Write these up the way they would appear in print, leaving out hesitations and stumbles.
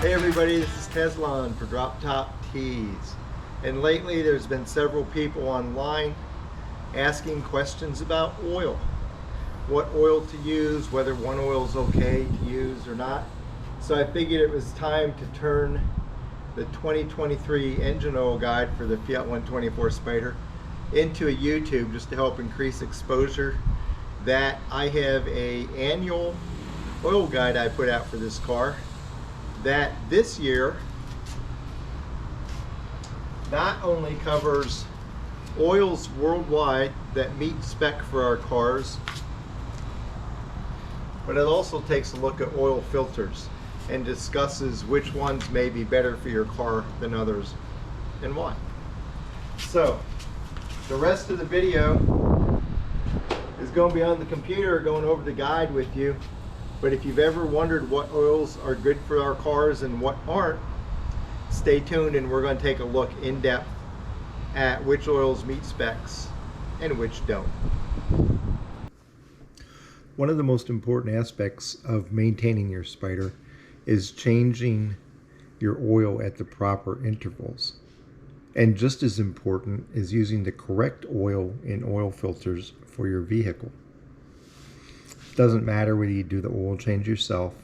Hey everybody, this is Teslon for Drop Top Tees. And lately there's been several people online asking questions about oil. What oil to use, whether one oil is okay to use or not. So I figured it was time to turn the 2023 engine oil guide for the Fiat 124 Spider into a YouTube just to help increase exposure. That I have an annual oil guide I put out for this car that this year not only covers oils worldwide that meet spec for our cars, but it also takes a look at oil filters and discusses which ones may be better for your car than others and why. So the rest of the video is going to be on the computer going over the guide with you. But if you've ever wondered what oils are good for our cars and what aren't, stay tuned and we're going to take a look in depth at which oils meet specs and which don't. One of the most important aspects of maintaining your Spider is changing your oil at the proper intervals. And just as important is using the correct oil in oil filters for your vehicle. Doesn't matter whether you do the oil change yourself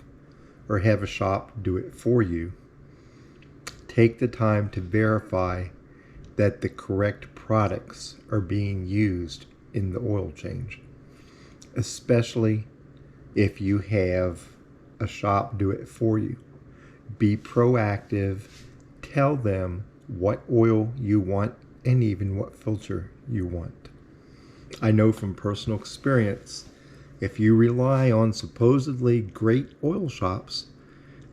or have a shop do it for you. Take the time to verify that the correct products are being used in the oil change, especially if you have a shop do it for you. Be proactive, tell them what oil you want and even what filter you want. I know from personal experience, if you rely on supposedly great oil shops,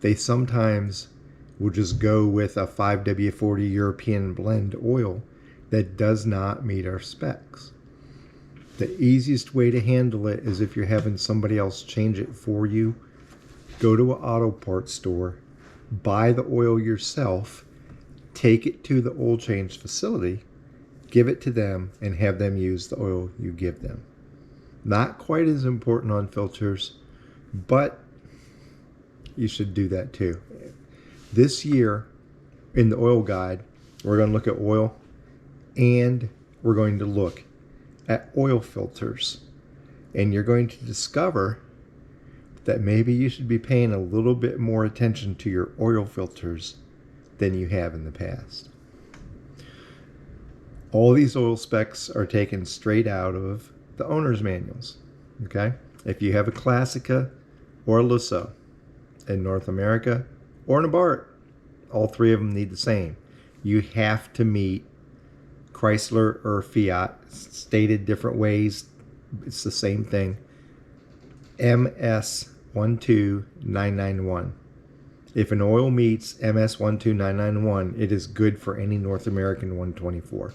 they sometimes will just go with a 5W40 European blend oil that does not meet our specs. The easiest way to handle it is if you're having somebody else change it for you, go to an auto parts store, buy the oil yourself, take it to the oil change facility, give it to them, and have them use the oil you give them. Not quite as important on filters, but you should do that too. This year in the oil guide, we're going to look at oil and we're going to look at oil filters. And you're going to discover that maybe you should be paying a little bit more attention to your oil filters than you have in the past. All these oil specs are taken straight out of the owner's manuals. Okay, if you have a Classica or a Lusso in North America or an Abarth, all three of them need the same. You have to meet Chrysler or Fiat, stated different ways, it's the same thing, MS 12991. If an oil meets MS 12991, it is good for any North American 124.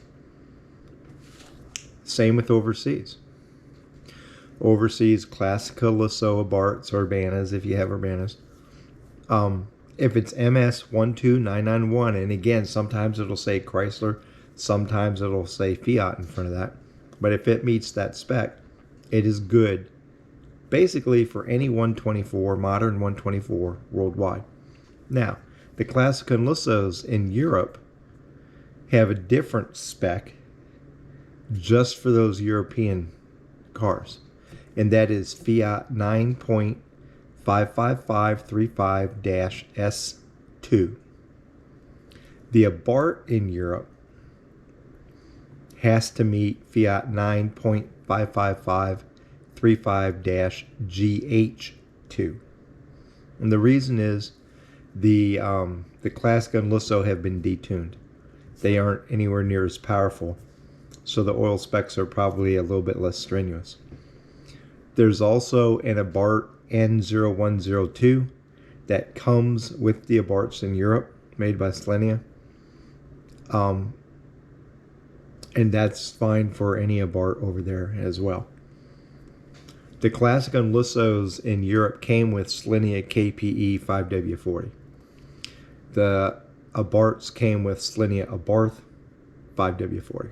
Same with overseas. Overseas, Classica, Lusso, Abarths, Urbanas, if you have Urbanas. If it's MS 12991, and again, sometimes it'll say Chrysler, sometimes it'll say Fiat in front of that. But if it meets that spec, it is good basically for any 124, modern 124 worldwide. Now, the Classica and Lussos in Europe have a different spec just for those European cars. And that is Fiat 9.55535-S2. The Abarth in Europe has to meet Fiat 9.55535-GH2. And the reason is the Classica and Lusso have been detuned. They aren't anywhere near as powerful, so the oil specs are probably a little bit less strenuous. There's also an Abarth N0102 that comes with the Abarths in Europe, made by Slenia. And that's fine for any Abarth over there as well. The Classica and Lussos in Europe came with Slenia KPE 5W40. The Abarths came with Slenia Abarth 5W40.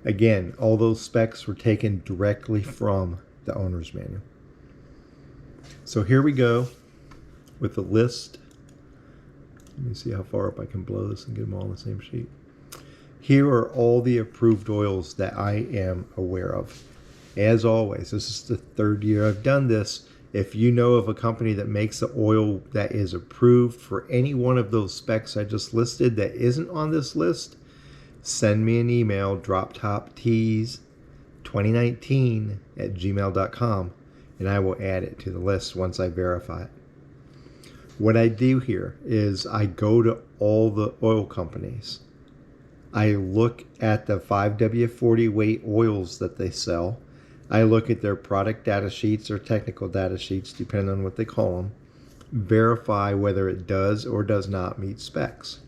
Again, all those specs were taken directly from the owner's manual. So here we go with the list Let me see how far up I can blow this and get them all on the same sheet. Here are all the approved oils that I am aware of. As always, this is the third year I've done this. If you know of a company that makes the oil that is approved for any one of those specs I just listed that isn't on this list, send me an email, droptopteas2019@gmail.com, and I will add it to the list once I verify it. What I do here is I go to all the oil companies. I look at the 5W40 weight oils that they sell. I look at their product data sheets or technical data sheets, depending on what they call them. Verify whether it does or does not meet specs.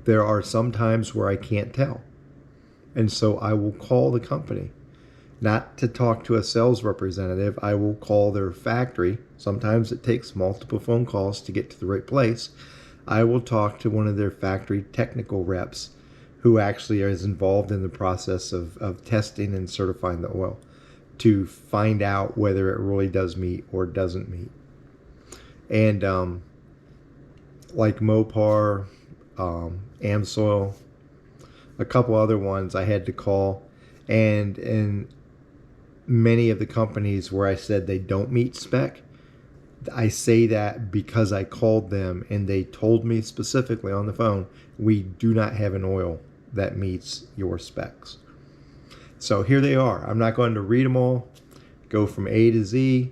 There are some times where I can't tell. And so I will call the company. Not to talk to a sales representative, I will call their factory. Sometimes it takes multiple phone calls to get to the right place. I will talk to one of their factory technical reps who actually is involved in the process of testing and certifying the oil to find out whether it really does meet or doesn't meet. And like Mopar, Amsoil, a couple other ones I had to call, and in many of the companies where I said they don't meet spec, I say that because I called them and they told me specifically on the phone, we do not have an oil that meets your specs. So here they are. I'm not going to read them all, go from A to Z.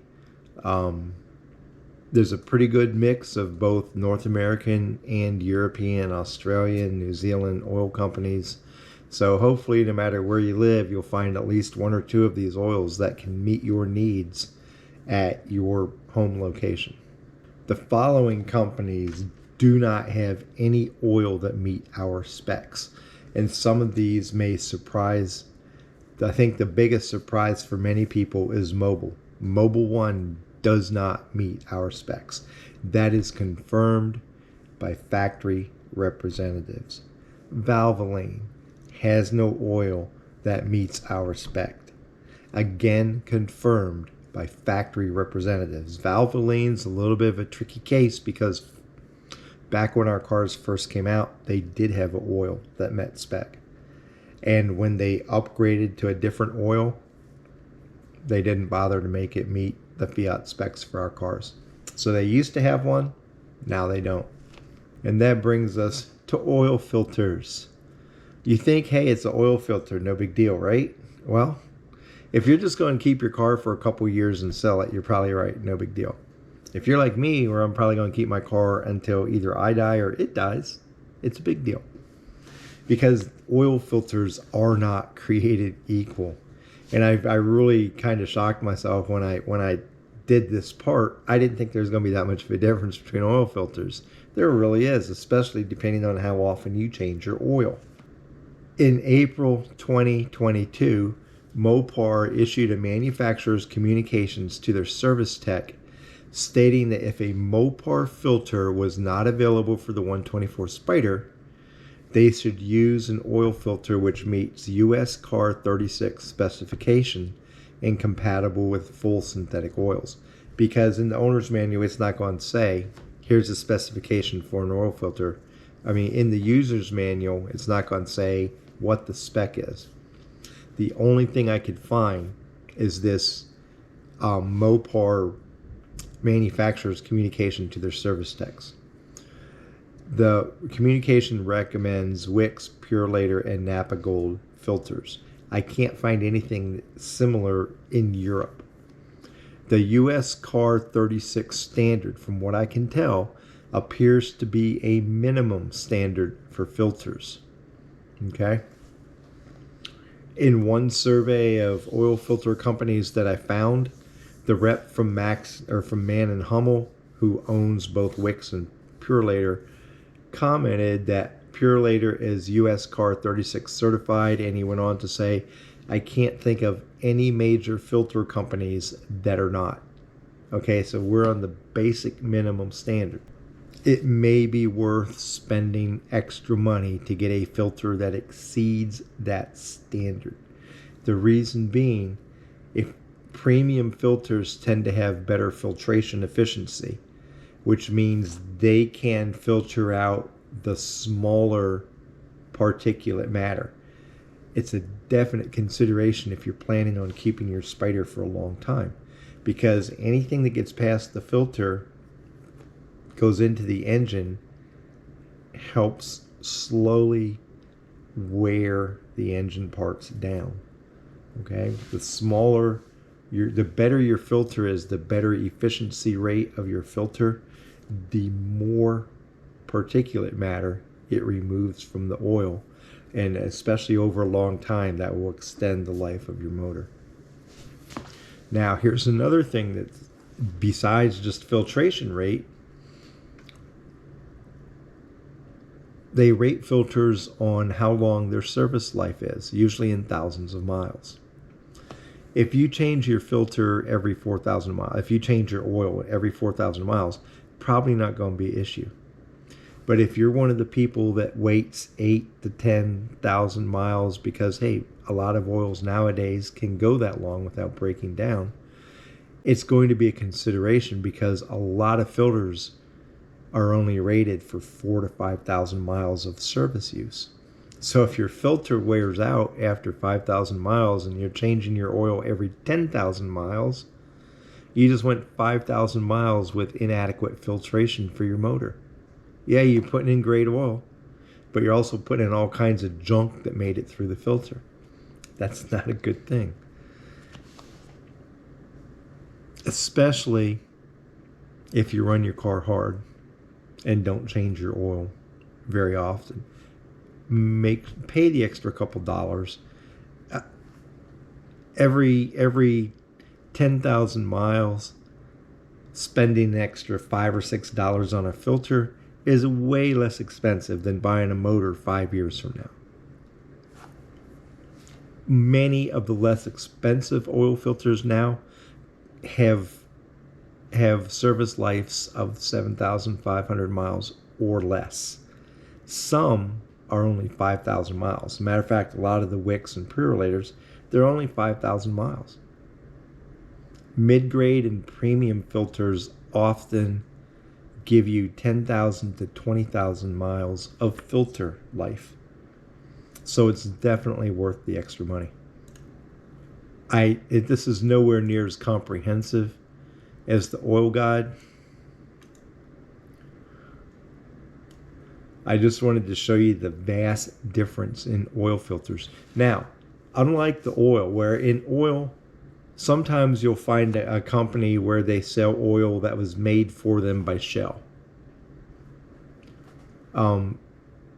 There's a pretty good mix of both North American and European, Australian, New Zealand oil companies. So hopefully, no matter where you live, you'll find at least one or two of these oils that can meet your needs at your home location. The following companies do not have any oil that meet our specs. And some of these may surprise. I think the biggest surprise for many people is Mobil. Mobil 1 does not meet our specs. That is confirmed by factory representatives. Valvoline has no oil that meets our spec. Again, confirmed by factory representatives. Valvoline's a little bit of a tricky case because back when our cars first came out, they did have an oil that met spec. And when they upgraded to a different oil, they didn't bother to make it meet the Fiat specs for our cars. So they used to have one, now they don't. And that brings us to oil filters. You think, hey, it's an oil filter, no big deal, right? Well, if you're just going to keep your car for a couple years and sell it, you're probably right, no big deal. If you're like me, where I'm probably going to keep my car until either I die or it dies, it's a big deal. Because oil filters are not created equal. And I really kind of shocked myself when I did this part. I didn't think there's going to be that much of a difference between oil filters. There really is, especially depending on how often you change your oil. In April 2022, Mopar issued a manufacturer's communications to their service tech stating that if a Mopar filter was not available for the 124 Spider, they should use an oil filter which meets US Car 36 specification and compatible with full synthetic oils. Because in the owner's manual, it's not going to say, here's a specification for an oil filter. I mean, in the user's manual, it's not going to say what the spec is. The only thing I could find is this Mopar manufacturer's communication to their service techs. The communication recommends Wix, Purelator, and Napa Gold filters. I can't find anything similar in Europe. The US Car 36 standard, from what I can tell, appears to be a minimum standard for filters. Okay? In one survey of oil filter companies that I found, the rep from Man and Hummel, who owns both Wix and Purelator, commented that Purelator is US Car 36 certified, and he went on to say, I can't think of any major filter companies that are not. Okay, so we're on the basic minimum standard. It may be worth spending extra money to get a filter that exceeds that standard. The reason being, if premium filters tend to have better filtration efficiency, which means they can filter out the smaller particulate matter. It's a definite consideration if you're planning on keeping your Spider for a long time, because anything that gets past the filter goes into the engine, helps slowly wear the engine parts down. Okay, the smaller the better your filter is, the better efficiency rate of your filter, the more particulate matter it removes from the oil, and especially over a long time, that will extend the life of your motor. Now, here's another thing that, besides just filtration rate, they rate filters on how long their service life is, usually in thousands of miles. If you change your filter every 4,000 miles, if you change your oil every 4,000 miles, probably not going to be an issue. But if you're one of the people that waits 8 to 10,000 miles, because, hey, a lot of oils nowadays can go that long without breaking down, it's going to be a consideration, because a lot of filters are only rated for 4,000 to 5,000 miles of service use. So if your filter wears out after 5,000 miles and you're changing your oil every 10,000 miles, you just went 5,000 miles with inadequate filtration for your motor. Yeah, you're putting in great oil, but you're also putting in all kinds of junk that made it through the filter. That's not a good thing. Especially if you run your car hard and don't change your oil very often. Pay the extra couple dollars. Every 10,000 miles, spending an extra $5 or $6 on a filter is way less expensive than buying a motor 5 years from now. Many of the less expensive oil filters now have service lives of 7,500 miles or less. Some are only 5,000 miles. As a matter of fact, a lot of the wicks and pre-relators, they're only 5,000 miles. Mid-grade and premium filters often give you 10,000 to 20,000 miles of filter life. So it's definitely worth the extra money. This is nowhere near as comprehensive as the oil guide. I just wanted to show you the vast difference in oil filters. Now, unlike the oil, where in oil, sometimes you'll find a company where they sell oil that was made for them by Shell, or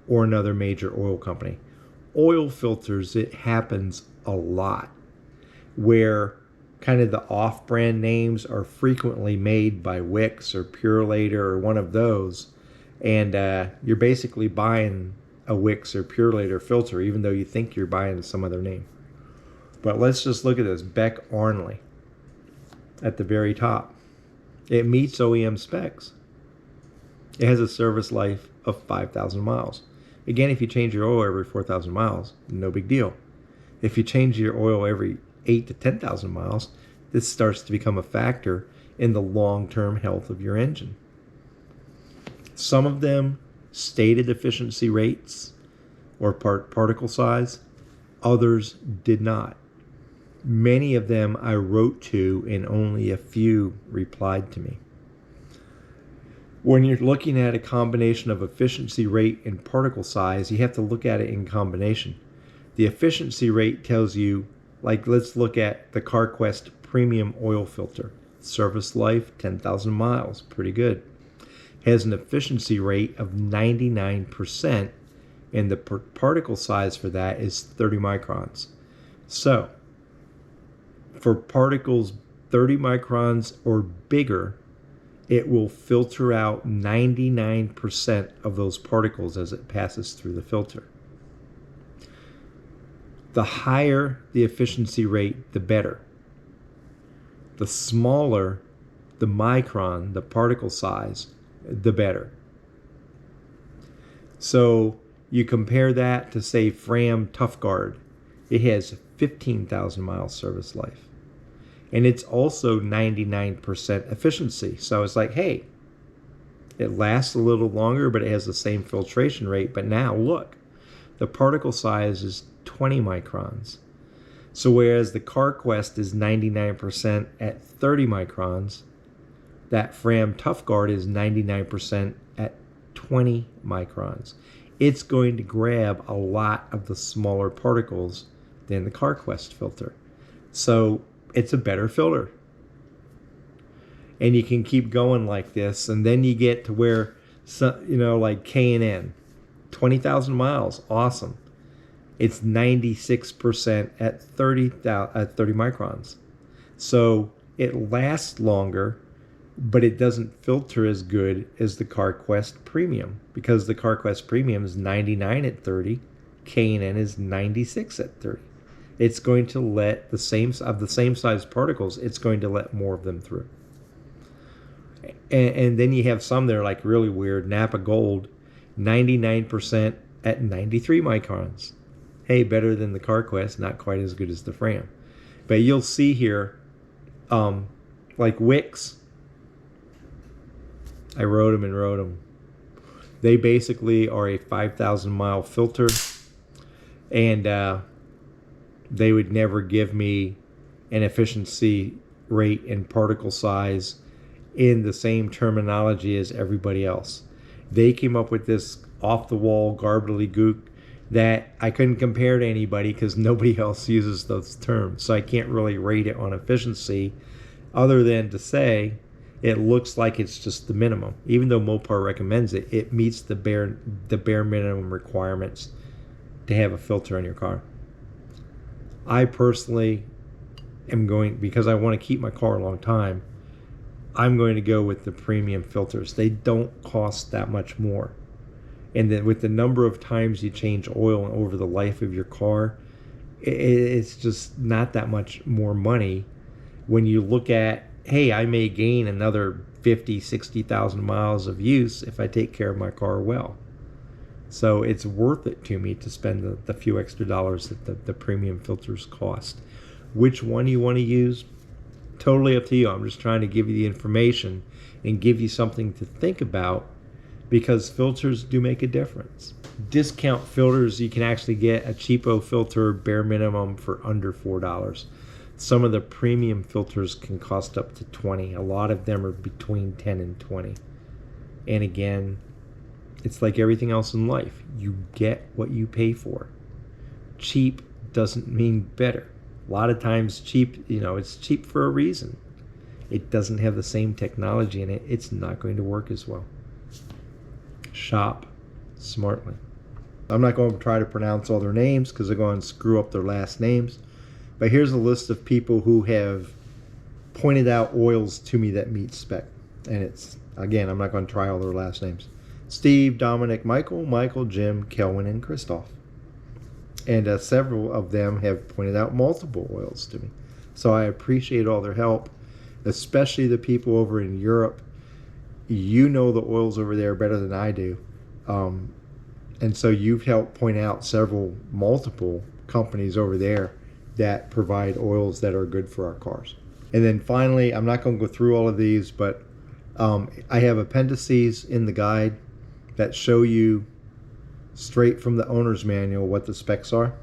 another major oil company. Oil filters, it happens a lot, where kind of the off-brand names are frequently made by Wix or Purelator or one of those, and you're basically buying a Wix or Purelator filter, even though you think you're buying some other name. But let's just look at this. Beck Arnley at the very top. It meets OEM specs. It has a service life of 5,000 miles. Again, if you change your oil every 4,000 miles, no big deal. If you change your oil every 8 to 10,000 miles, this starts to become a factor in the long-term health of your engine. Some of them stated efficiency rates or particle size. Others did not. Many of them I wrote to, and only a few replied to me. When you're looking at a combination of efficiency rate and particle size, you have to look at it in combination. The efficiency rate tells you, like, let's look at the CarQuest Premium Oil Filter. Service life, 10,000 miles, pretty good. Has an efficiency rate of 99%, and the particle size for that is 30 microns. So, for particles 30 microns or bigger, it will filter out 99% of those particles as it passes through the filter. The higher the efficiency rate, the better. The smaller the micron, the particle size, the better. So you compare that to, say, Fram Tough Guard. It has 15,000 miles service life. And it's also 99% efficiency. So it's like, hey, It lasts a little longer, but it has the same filtration rate. But now look, the particle size is 20 microns. So whereas the CarQuest is 99% at 30 microns, that Fram ToughGuard is 99% at 20 microns. It's going to grab a lot of the smaller particles than the CarQuest filter. So it's a better filter. And you can keep going like this, and then you get to where, like K&N, 20,000 miles, awesome. It's 96% at 30 microns. So it lasts longer, but it doesn't filter as good as the CarQuest Premium, because the CarQuest Premium is 99 at 30, K&N is 96 at 30. It's going to let the same size particles, it's going to let more of them through. And then you have some that are like really weird. Napa Gold, 99% at 93 microns. Hey, better than the CarQuest, not quite as good as the Fram. But you'll see here, like Wix, I wrote them. They basically are a 5,000 mile filter, and they would never give me an efficiency rate and particle size in the same terminology as everybody else. They came up with this off-the-wall gobbledygook that I couldn't compare to anybody because nobody else uses those terms. So I can't really rate it on efficiency other than to say it looks like it's just the minimum. Even though Mopar recommends it, it meets the bare minimum requirements to have a filter in your car. I personally am going, because I want to keep my car a long time, I'm going to go with the premium filters. They don't cost that much more. And then with the number of times you change oil over the life of your car, it's just not that much more money when you look at, hey, I may gain another 50, 60,000 miles of use if I take care of my car well. So it's worth it to me to spend the few extra dollars that the premium filters cost. Which one you want to use, totally up to you. I'm just trying to give you the information and give you something to think about, because filters do make a difference. Discount filters, you can actually get a cheapo filter bare minimum for under $4. Some of the premium filters can cost up to $20. A lot of them are between $10 and $20. And again, it's like everything else in life. You get what you pay for. Cheap doesn't mean better. A lot of times cheap, it's cheap for a reason. It doesn't have the same technology in it. It's not going to work as well. Shop smartly. I'm not going to try to pronounce all their names because they're going to screw up their last names. But here's a list of people who have pointed out oils to me that meet spec. And it's, again, I'm not going to try all their last names. Steve, Dominic, Michael, Jim, Kelvin, and Christoph. And several of them have pointed out multiple oils to me. So I appreciate all their help, especially the people over in Europe. You know the oils over there better than I do. And so you've helped point out multiple companies over there that provide oils that are good for our cars. And then finally, I'm not going to go through all of these, but I have appendices in the guide that show you straight from the owner's manual what the specs are.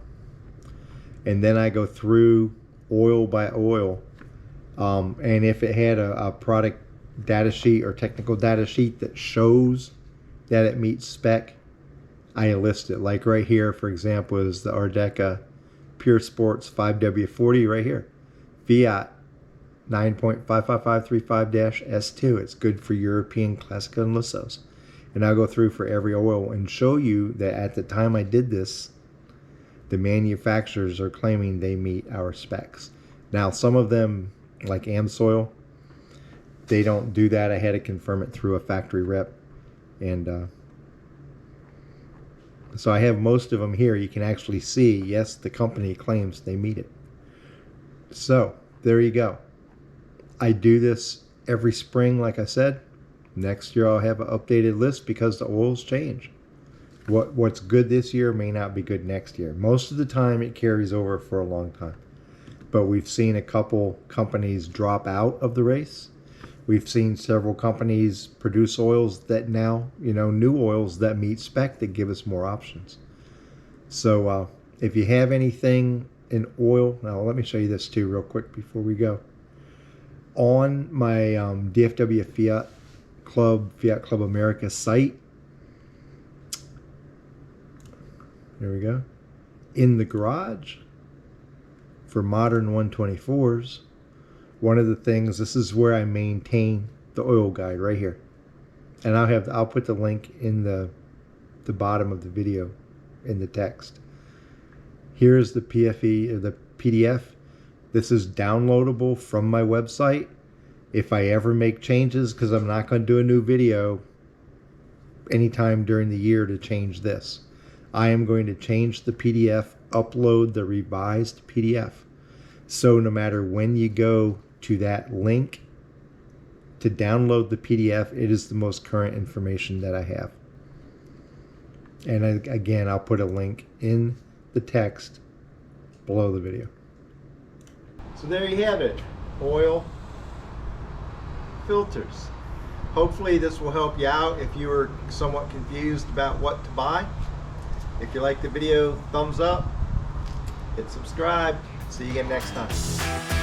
And then I go through oil by oil. And if it had a product data sheet or technical data sheet that shows that it meets spec, I list it. Like right here, for example, is the Ardeca Pure Sports 5W40 right here. Fiat 9.55535-S2. It's good for European Classica and Lissos. And I'll go through for every oil and show you that at the time I did this, the manufacturers are claiming they meet our specs. Now, some of them, like AmSoil, they don't do that. I had to confirm it through a factory rep. And so I have most of them here. You can actually see, yes, the company claims they meet it. So there you go. I do this every spring, like I said. Next year I'll have an updated list because the oils change. What's good this year may not be good next year. Most of the time it carries over for a long time. But we've seen a couple companies drop out of the race We've seen several companies produce oils that now, new oils that meet spec that give us more options. So if you have anything in oil, now let me show you this too real quick before we go. On my DFW Fiat Club America site, there we go, in the garage for modern 124s, one of the things, this is where I maintain the oil guide right here, and I'll put the link in the bottom of the video in the text. Here's the PFE, or the PDF. This is downloadable from my website. If I ever make changes, because I'm not going to do a new video anytime during the year to change this, I am going to change the PDF, upload the revised PDF. So no matter when you go to that link to download the PDF, it is the most current information that I have. And again, I'll put a link in the text below the video. So there you have it, oil filters. Hopefully this will help you out if you were somewhat confused about what to buy. If you like the video, thumbs up, hit subscribe. See you again next time.